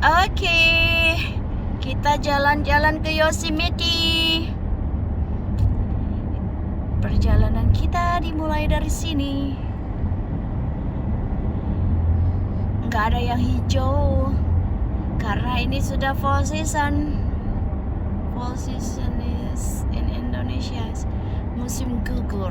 Oke, kita jalan-jalan ke Yosemite. Perjalanan kita dimulai dari sini. Nggak ada yang hijau karena ini sudah fall season. Fall season is in Indonesia is musim gugur.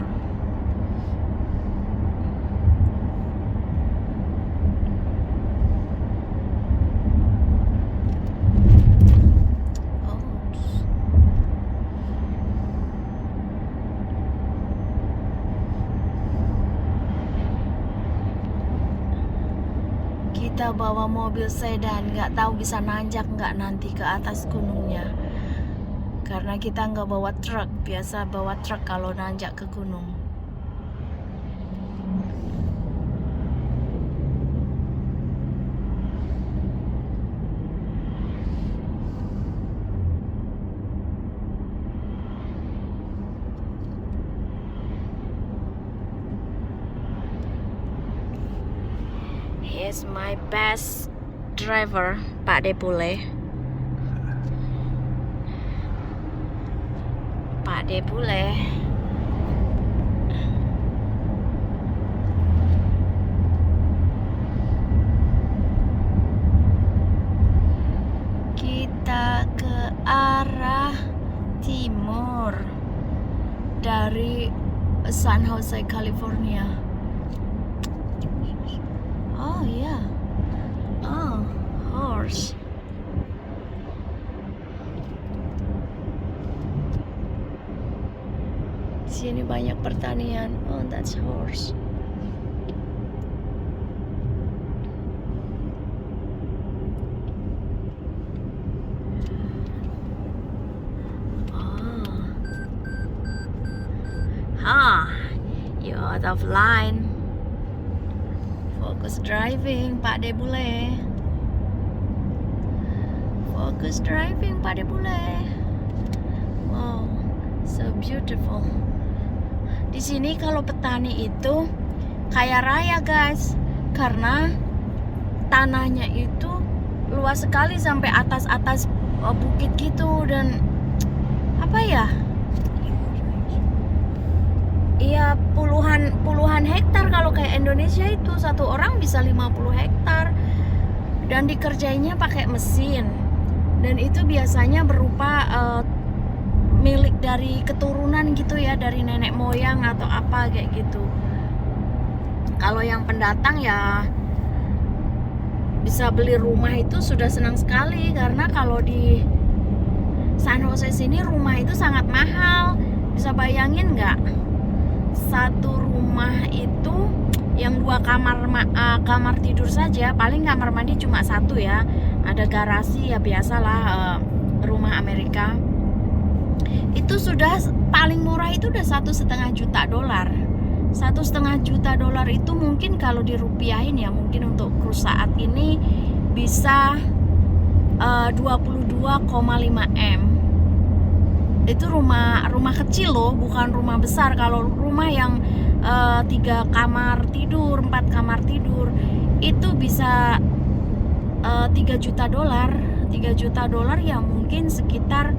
Kita bawa mobil sedan, nggak tahu bisa nanjak nggak nanti ke atas gunungnya. Karena kita nggak bawa truk, biasa bawa truk kalau nanjak ke gunung. He's my best driver, Pak Depule. Pak Depule. Kita ke arah timur dari San Jose, California. Oh ya, oh horse. Sini banyak pertanian. Oh, that's horse. You're out of line. Focus driving, Pak Debule. Focus driving, Pak Debule. Wow, so beautiful. Di sini kalau petani itu kaya raya, guys, karena tanahnya itu luas sekali sampai atas-atas bukit gitu, dan apa ya? Iya, puluhan hektar. Kalau kayak Indonesia itu satu orang bisa 50 hektar dan dikerjainya pakai mesin, dan itu biasanya berupa milik dari keturunan gitu ya, dari nenek moyang atau apa kayak gitu. Kalau yang pendatang ya bisa beli rumah itu sudah senang sekali, karena kalau di San Jose sini rumah itu sangat mahal. Bisa bayangin nggak? Satu rumah itu yang 2 kamar tidur saja, paling kamar mandi cuma 1 ya, ada garasi ya, biasalah rumah Amerika. Itu sudah paling murah itu udah $1,5 juta. $1,5 juta itu mungkin kalau dirupiahin ya, mungkin untuk cruise saat ini bisa 22,5 M. Itu rumah kecil loh, bukan rumah besar. Kalau rumah yang 3 kamar tidur, 4 kamar tidur itu bisa $3 juta. $3 juta ya mungkin sekitar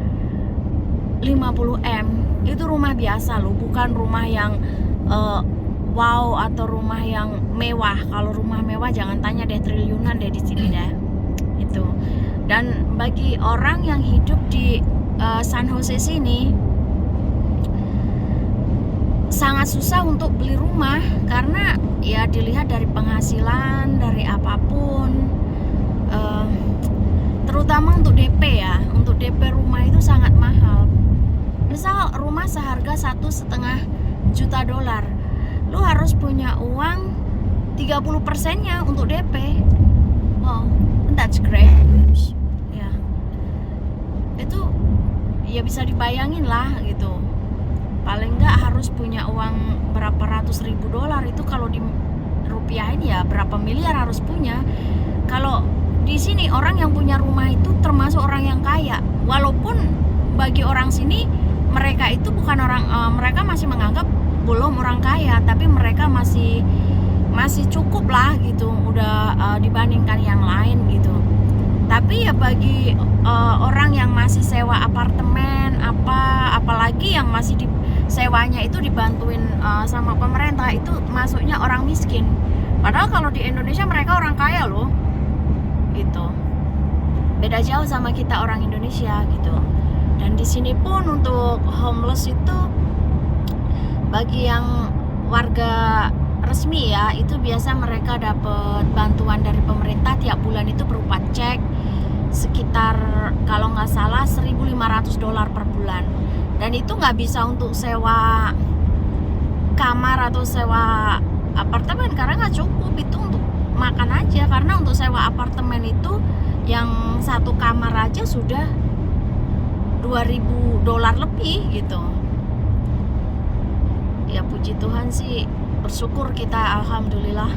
50 M. Itu rumah biasa loh, bukan rumah yang wow atau rumah yang mewah. Kalau rumah mewah jangan tanya deh, triliunan deh di sini deh. Itu. Dan bagi orang yang hidup di San Jose sini sangat susah untuk beli rumah, karena ya dilihat dari penghasilan, dari apapun, terutama untuk DP ya. Untuk DP rumah itu sangat mahal. Misal rumah seharga $1,5 juta, lu harus punya uang 30%-nya untuk DP. Wow, that's great. Ya, itu ya bisa dibayangin lah gitu. Paling nggak harus punya uang berapa ratus ribu dolar. Itu kalau di rupiahin ya berapa miliar harus punya. Kalau di sini orang yang punya rumah itu termasuk orang yang kaya. Walaupun bagi orang sini mereka itu bukan orang, mereka masih menganggap belum orang kaya, tapi mereka masih cukup lah gitu, udah dibandingkan yang lain gitu. Tapi Tapi ya bagi orang yang masih sewa apartemen apalagi yang masih sewanya itu dibantuin sama pemerintah, itu masuknya orang miskin. Padahal kalau di Indonesia mereka orang kaya loh, gitu. Beda jauh sama kita orang Indonesia gitu. Dan di sini pun untuk homeless itu bagi yang warga resmi ya, itu biasa mereka dapat bantuan dari pemerintah tiap bulan itu berupa cek sekitar kalau nggak salah $1.500 per bulan. Dan itu nggak bisa untuk sewa kamar atau sewa apartemen karena nggak cukup, itu untuk makan aja. Karena untuk sewa apartemen itu yang satu kamar aja sudah $2.000 lebih gitu. Ya puji Tuhan sih, bersyukur kita, alhamdulillah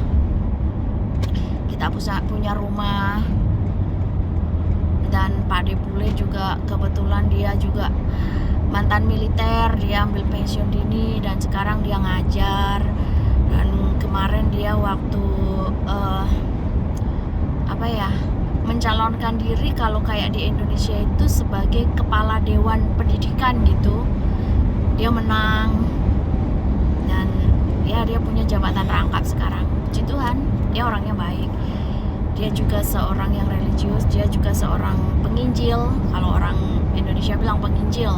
kita punya rumah. Dan Pak De Bule juga kebetulan dia juga mantan militer, dia ambil pensiun dini dan sekarang dia ngajar. Dan kemarin dia waktu mencalonkan diri kalau kayak di Indonesia itu sebagai kepala dewan pendidikan gitu, dia menang. Dan ya dia punya jabatan rangkap sekarang. Puji Tuhan, dia orangnya baik. Dia juga seorang yang religius, dia juga seorang penginjil. Kalau orang Indonesia bilang penginjil.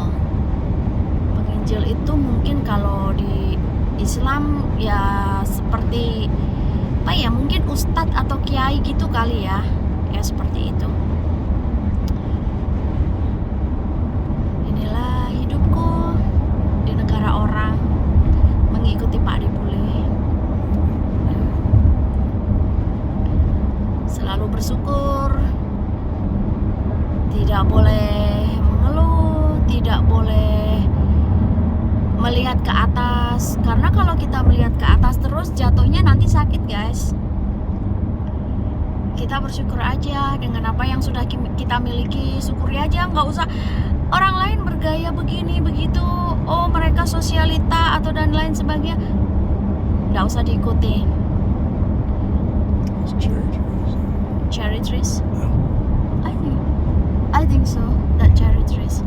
Penginjil itu mungkin kalau di Islam ya seperti mungkin ustadz atau kiai gitu kali ya. Ya seperti itu. Inilah hidupku di negara orang, mengikuti Pak De Bule. Selalu bersyukur, tidak boleh mengeluh, tidak boleh melihat ke atas. Karena kalau kita melihat ke atas terus, jatuhnya nanti sakit guys. Kita bersyukur aja dengan apa yang sudah kita miliki, syukuri aja, nggak usah orang lain bergaya begini begitu, oh mereka sosialita atau dan lain sebagainya, nggak usah diikuti. Cherry trees? I think so, that cherry trees.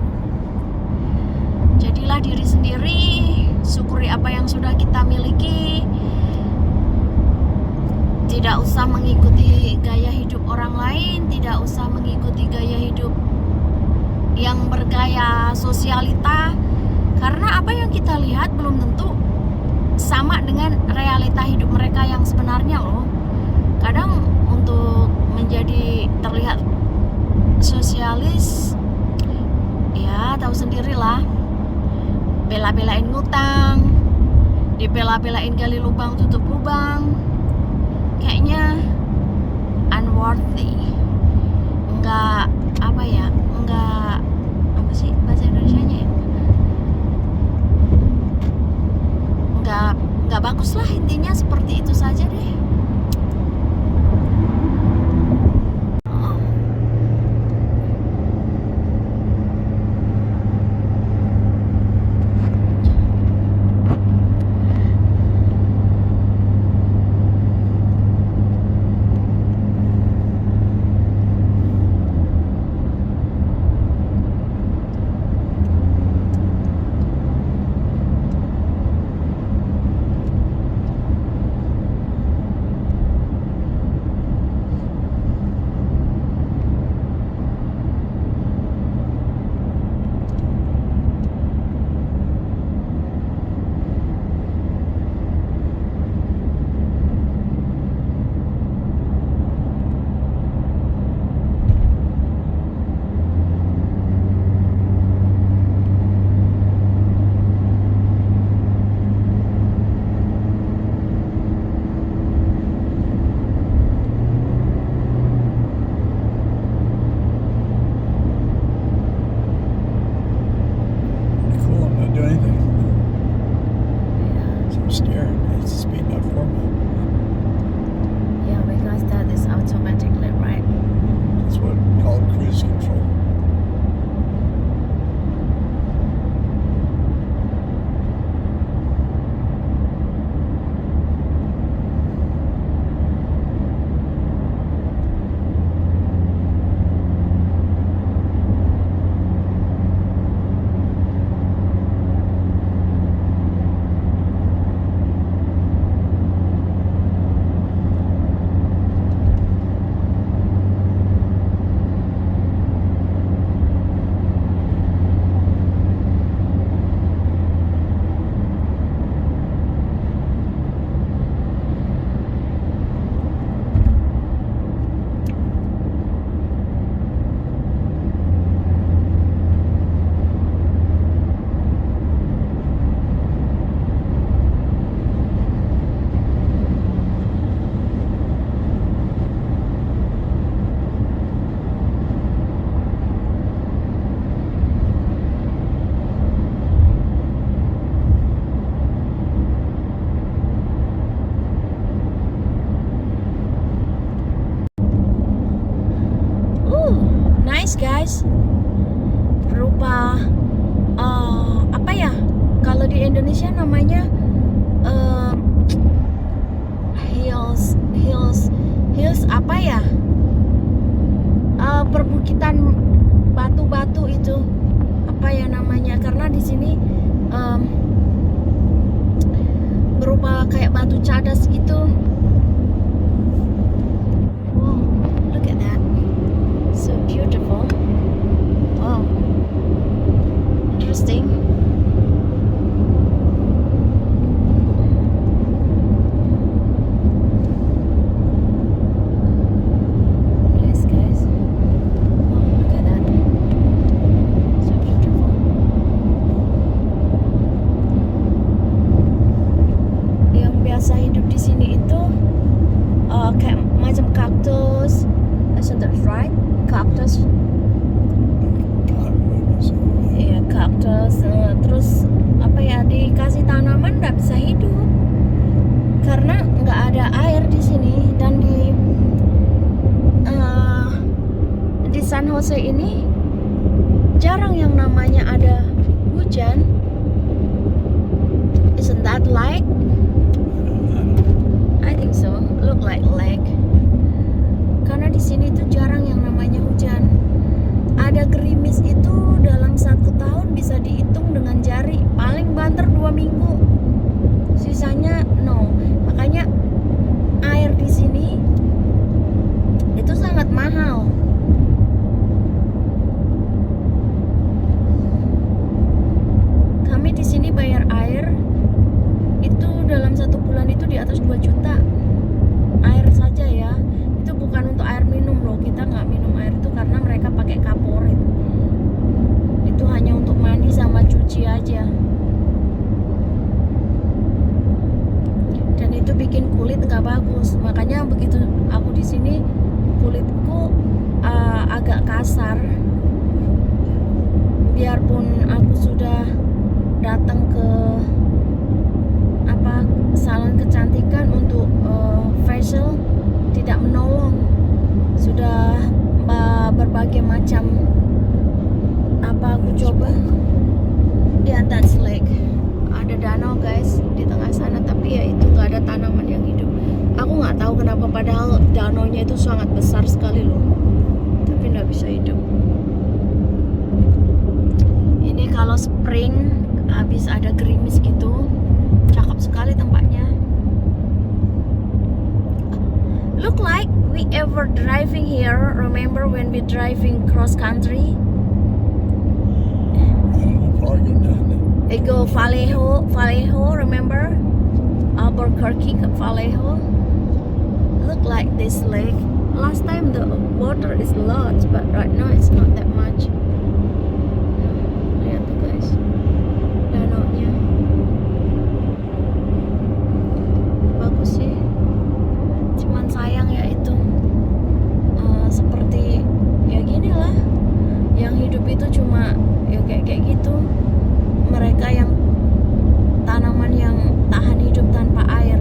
Jadilah diri sendiri, syukuri apa yang sudah kita miliki. Tidak usah mengikuti gaya hidup orang lain, tidak usah mengikuti gaya hidup yang bergaya sosialita. Karena apa yang kita lihat belum tentu sama dengan realita hidup mereka yang sebenarnya loh. Kadang untuk menjadi terlihat sosialis, ya tahu sendirilah, bela-belain ngutang, dibela-belain gali lubang tutup lubang, kayaknya unworthy, enggak apa sih bahasa Indonesianya ya, enggak bagus lah, intinya seperti itu saja deh. nice guys. Berupa apa ya? Kalau di Indonesia namanya hills apa ya? Perbukitan batu-batu itu apa ya namanya? Karena di sini berupa kayak batu cadas gitu. Wow, look at that, so beautiful. Wow, interesting. Nice guys. Wow, look at that, so beautiful. Yang biasa hidup di sini itu kayak macam cactus. So that's right, cactus. Iya, cactus. Terus apa ya, dikasih tanaman nggak bisa hidup karena nggak ada air di sini. Dan di San Jose ini jarang yang namanya ada hujan. Isn't that like? I think so. Look like lake. Karena di sini tuh jarang yang namanya hujan. Ada gerimis itu dalam 1 tahun bisa dihitung dengan jari. Paling banter 2 minggu. Sisanya no. Makanya air di sini itu sangat mahal. Kami di sini bayar air itu dalam 1 bulan itu di atas 2 juta. Air saja ya. Itu bukan untuk air minum loh. Kita nggak minum air itu karena mereka pakai kaporit. Itu hanya untuk mandi sama cuci aja. Dan itu bikin kulit nggak bagus. Makanya begitu aku di sini kulitku agak kasar. Biarpun aku sudah datang ke salon kecantikan untuk facial, tidak menolong. Sudah berbagai macam aku coba. Ya, that's lake. Ada danau guys di tengah sana, tapi ya itu nggak ada tanaman yang hidup. Aku nggak tahu kenapa, padahal danaunya itu sangat besar sekali loh, tapi nggak bisa hidup. Ini kalau spring habis ada gerimis gitu, cakep sekali tempatnya. Look like we ever driving here. Remember when we driving cross country? We go Vallejo, remember? Albuquerque, Vallejo. Look like this lake. Last time the water is lots, but right now it's not that much. Lihat tuh guys, danaunya bagus sih. Cuman sayang ya itu seperti ya gini lah, yang hidup itu cuma ya kayak gitu. Mereka yang tanaman yang tahan hidup tanpa air.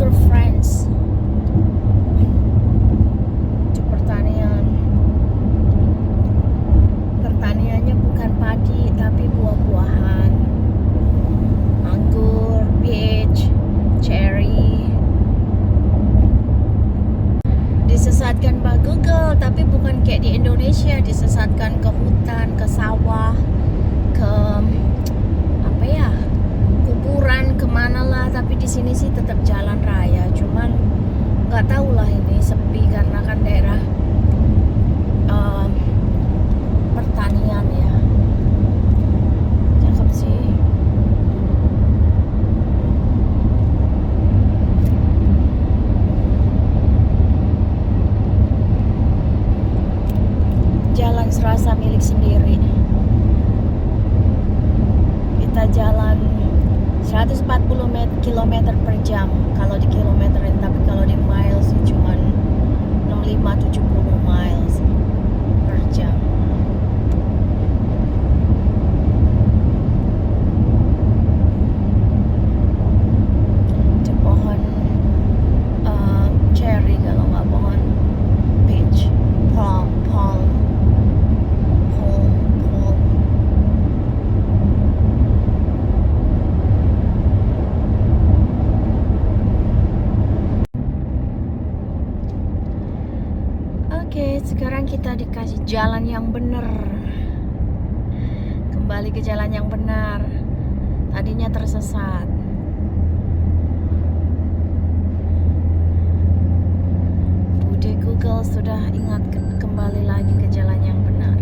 sugar friends. Itu pertanian. Pertaniannya bukan padi tapi buah-buahan. Anggur, peach, cherry. Disesatkan Pak Google, tapi bukan kayak di Indonesia, disesatkan ke hutan, ke sawah, ke apa ya, kuburan, kemana lah. Tapi di sini sih tetap jalan raya, cuman nggak tahu lah ini sepi karena kan daerah pertanian ya. Cakep sih. Jalan serasa milik sendiri. Kita jalan 140 km per jam kalau di kilometerin, tapi kalau di miles sih cuman 65-70 miles per jam. Itu pohon cherry, kalau nggak pohon peach, palm. Oke, sekarang kita dikasih jalan yang benar. Kembali ke jalan yang benar. Tadinya tersesat. Bude Google sudah ingat kembali lagi ke jalan yang benar.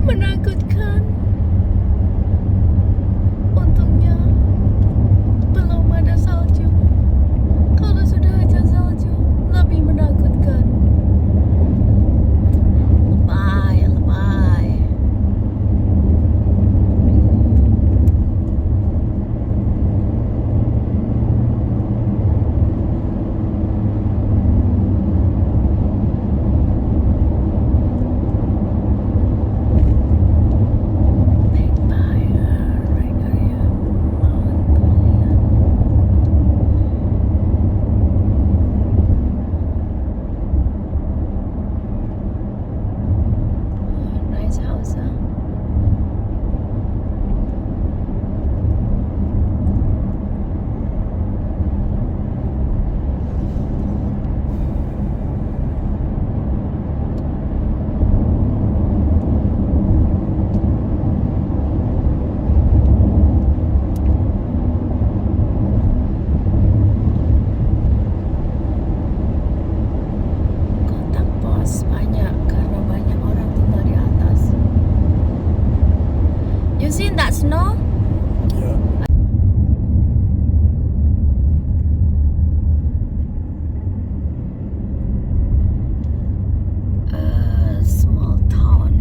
Menakutkan. Untungnya belum ada salju. Kalau sudah ada salju, lebih menakutkan. Lebay. You seen that snow? Yeah. Small town.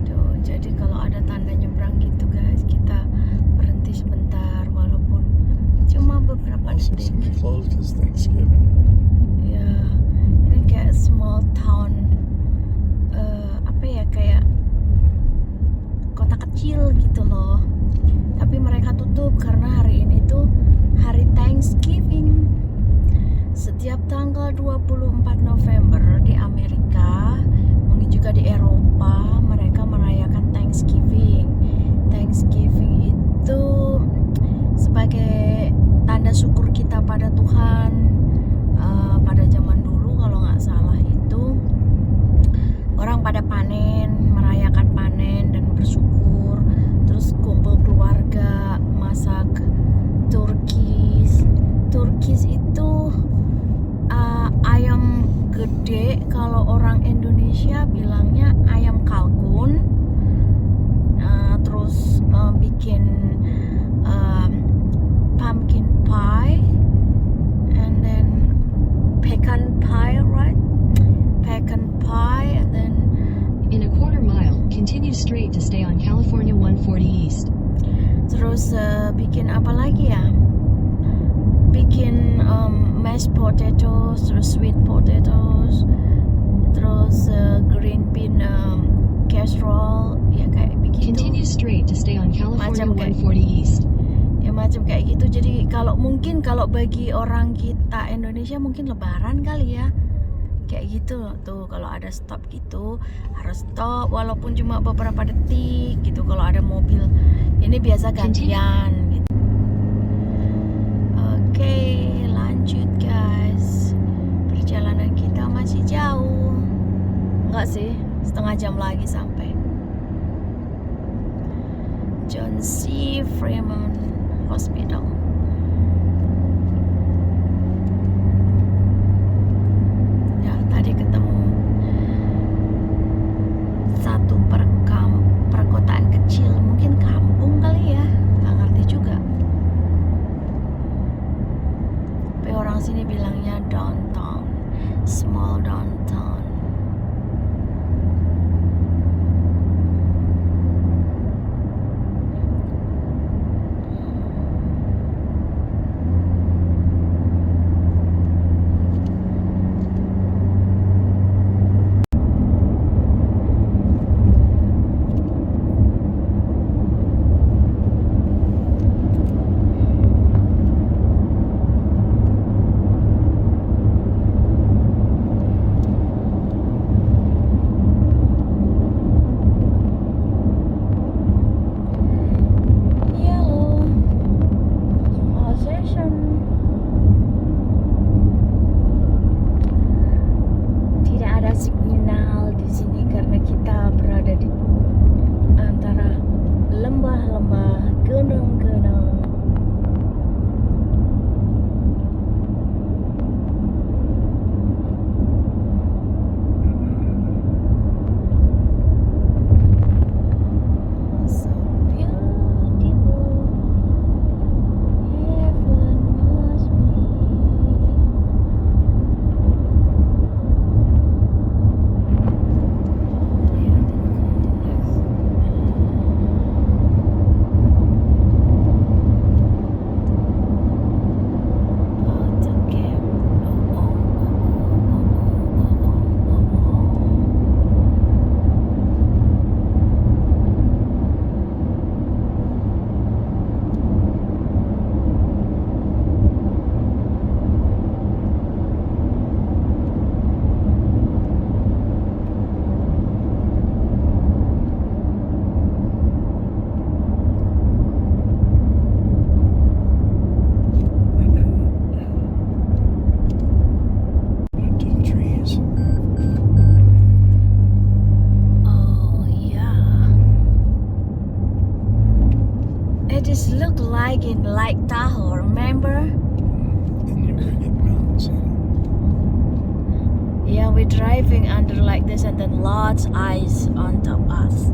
Tuh, jadi kalau ada tanda nyebrang gitu guys, kita berhenti sebentar walaupun cuma beberapa detik. Closed because Thanksgiving. Ya, ini kayak small town. Apa ya, kayak kota kecil gitu loh. Tapi mereka tutup karena hari ini tuh hari Thanksgiving. Setiap tanggal 24 November di Amerika, mungkin juga di Eropa, mereka merayakan Thanksgiving. Thanksgiving itu sebagai tanda syukur kita pada Tuhan. Pada zaman dulu kalau nggak salah itu orang pada panen, merayakan panen dan bersyukur, terus kumpul keluarga, masak turkis itu ayam gede gede, kalau orang Indonesia bilangnya ayam kalkun. Terus bikin pumpkin pie, and then pecan pie, right? Pecan pie, and then In a quarter mile, continue straight to stay on California 140 East. terus bikin apa lagi ya? Bikin mashed potatoes, terus sweet potatoes, terus green bean casserole, ya kayak begitu. Continue straight to stay on California Macam kayak- 140 East. Ya macam kayak gitu. Jadi kalau bagi orang kita Indonesia mungkin lebaran kali ya. Kayak gitu tuh, kalau ada stop gitu harus stop walaupun cuma beberapa detik gitu. Kalau ada mobil ini biasa gantian gitu. Oke, lanjut guys. Perjalanan kita masih jauh. Enggak sih, setengah jam lagi sampai John C. Fremont Hospital. Ya, tadi ketemu satu perkotaan kecil, mungkin kampung kali ya, nggak ngerti juga. Tapi orang sini bilangnya downtown, small downtown. Yellow possession. Tidak ada signal di sini karena kita berada di antara lembah-lembah, gunung-gunung. So beautiful, heaven must be. To the trees. Oh yeah. It is look like in Lake Tahoe, remember? Then you're gonna get mountains. Yeah, we're driving under like this and then lots ice on top us.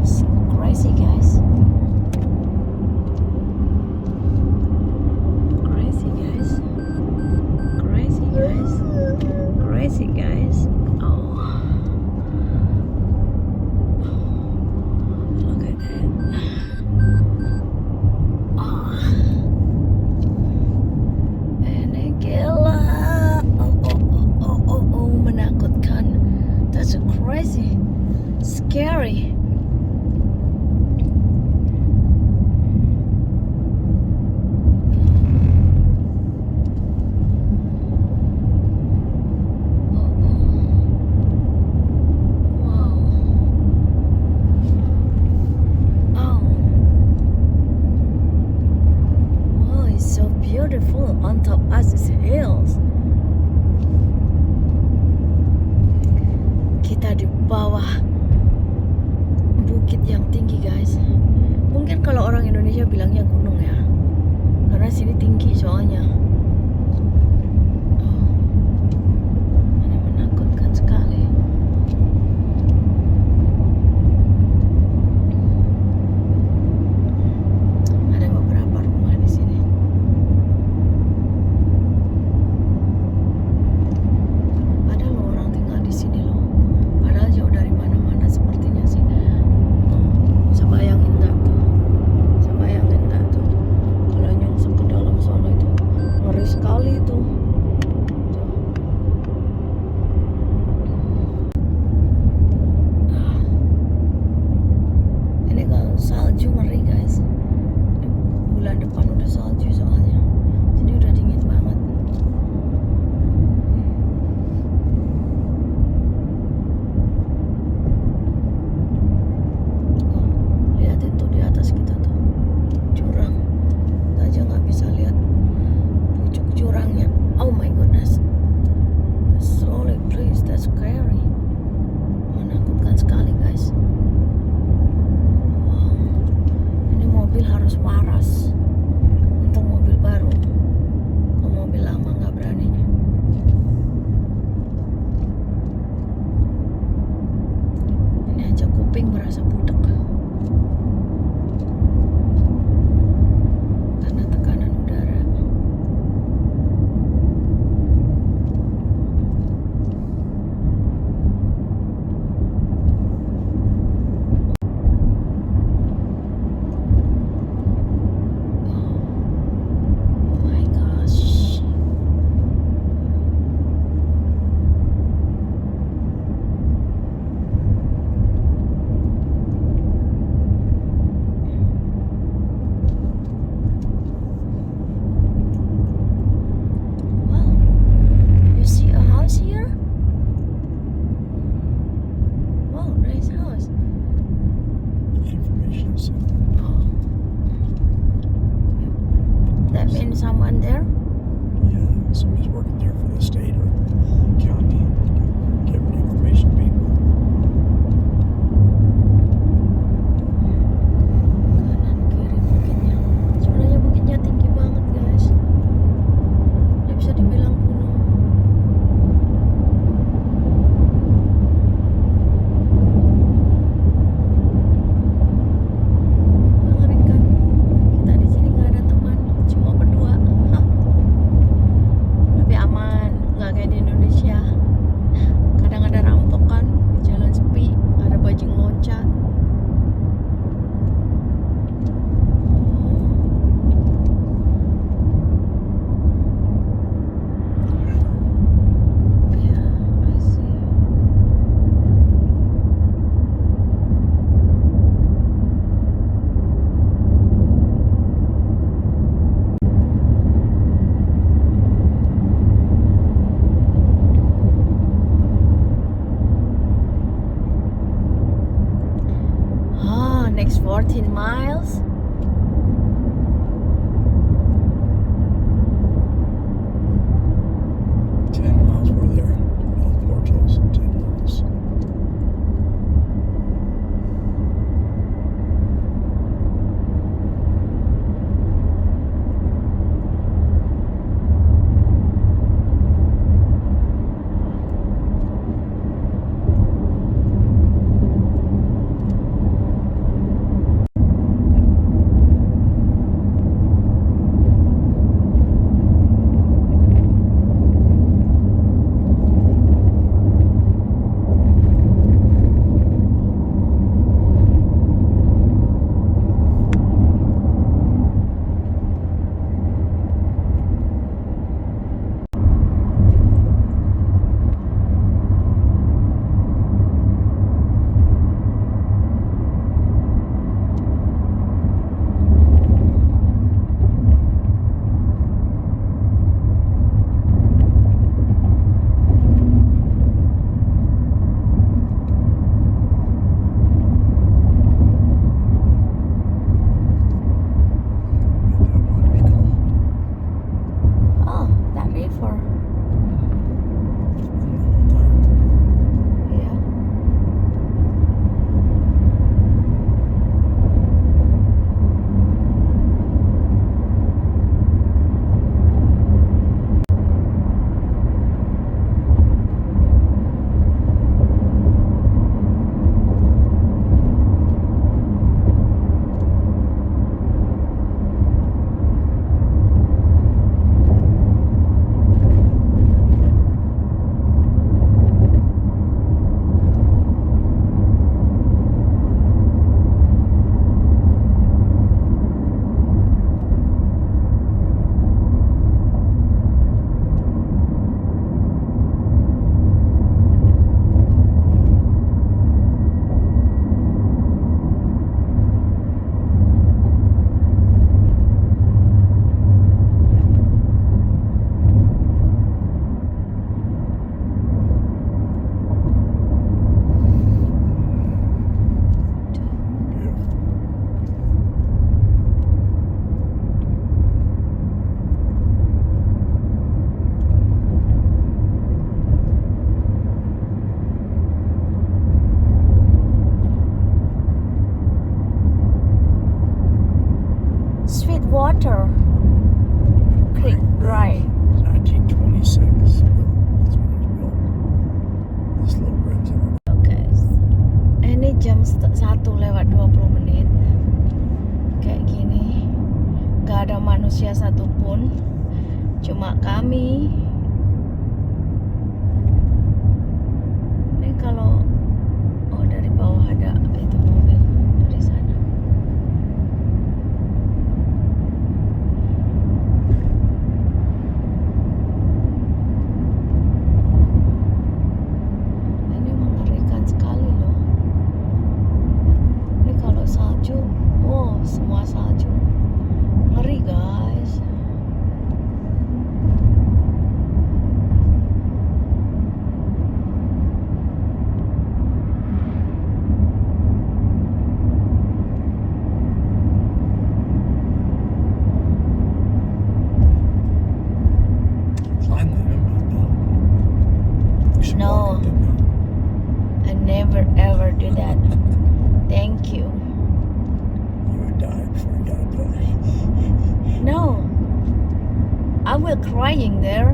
It's crazy guys. Crazy guys. Crazy guys. Crazy guys. Oh. Look at that. Oh. Ini gila. Oh, menakutkan. That's crazy. Scary. Wow. Oh. Wow, it's so beautiful. On top us is hills. Kita di bawah bukit yang tinggi guys. Mungkin kalau orang Indonesia bilangnya gunung ya, karena sini tinggi soalnya. Oh. That's scary. Menakutkan sekali, guys. Wow. Ini mobil harus waras. Untuk mobil baru. Kalau mobil lama nggak berani. Ini aja kuping berasa budek. Karena tekanan udara. Oh my gosh. Wow. You see a house here? Wow, nice house. Information center. Oh. That means someone there? Yeah, somebody's working there for the state or county, giving information to people. Kanan kiri bukitnya. Sebenarnya bukitnya tinggi banget, guys. Dia bisa dibilang gunung. Mengerikan. Kita di sini nggak ada teman, cuma berdua. Hah. Tapi aman, nggak kayak di Indonesia. Kadang ada rampokan di jalan sepi, ada bajing loncat. Yeah, I see. Ah, next 14 miles. $10 we're there. North Portals in 10 miles. Oh, that river. Yeah. Cuma kami. Ini kalau dari bawah ada itu mobil dari sana. Ini mengerikan sekali loh. Ini kalau salju, oh semua salju. Ngeri guys. Climb the mountain. You should No. walk up the mountain. I never ever do that. Thank you. You would die before you got up there. No. I will crying there.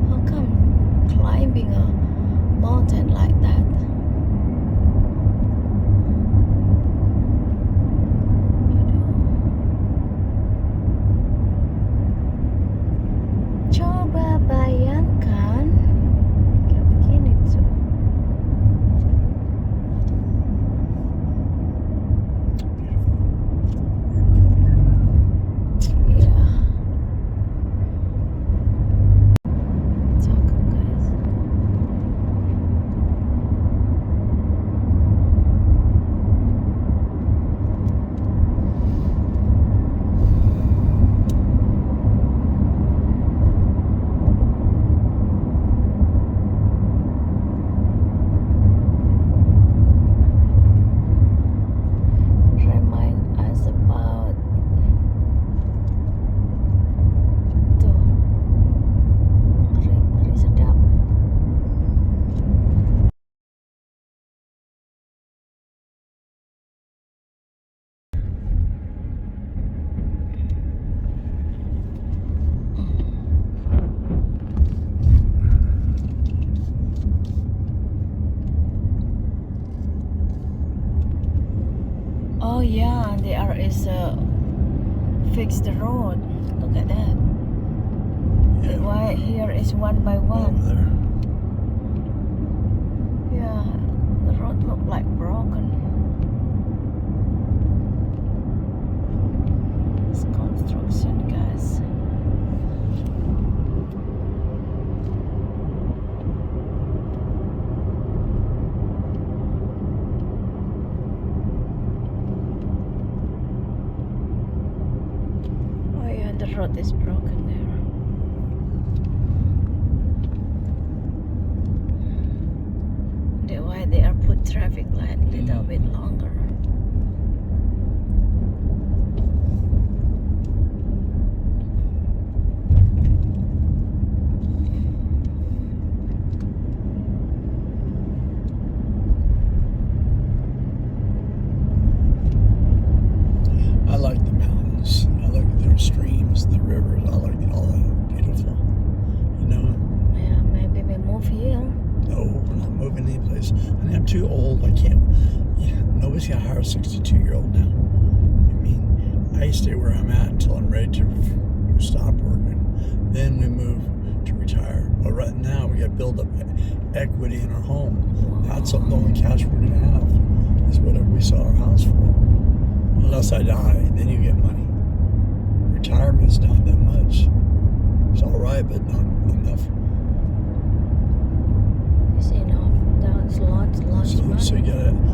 How come climbing a mountain like that? Coba bayangkan kayak begini tuh. Iya. Cakep guys. Remind us about tuh ngeri sedap. Oh yeah, there is a fix the road. Look at that. Yeah. Why here is one by Over one. there. Yeah, the road look like broken. It's construction, guys. Oh yeah, the road is broken there. That's why they are put traffic light a little bit longer. I like the mountains. I like their streams, the rivers. I like it all beautiful. You know, Yeah, maybe we move here. no, we're not moving any place. I mean, I'm too old. I can't. Yeah, nobody's gonna hire a 62-year-old now. I mean, I stay where I'm at until I'm ready to stop working. Then we move to retire. But right now, we got to build up equity in our home. That's the only cash we're gonna have is whatever we sell our house for. Unless I die, then you get money. Retirement's not that much. It's all right, but not enough. You see now, that's lots money. So you gotta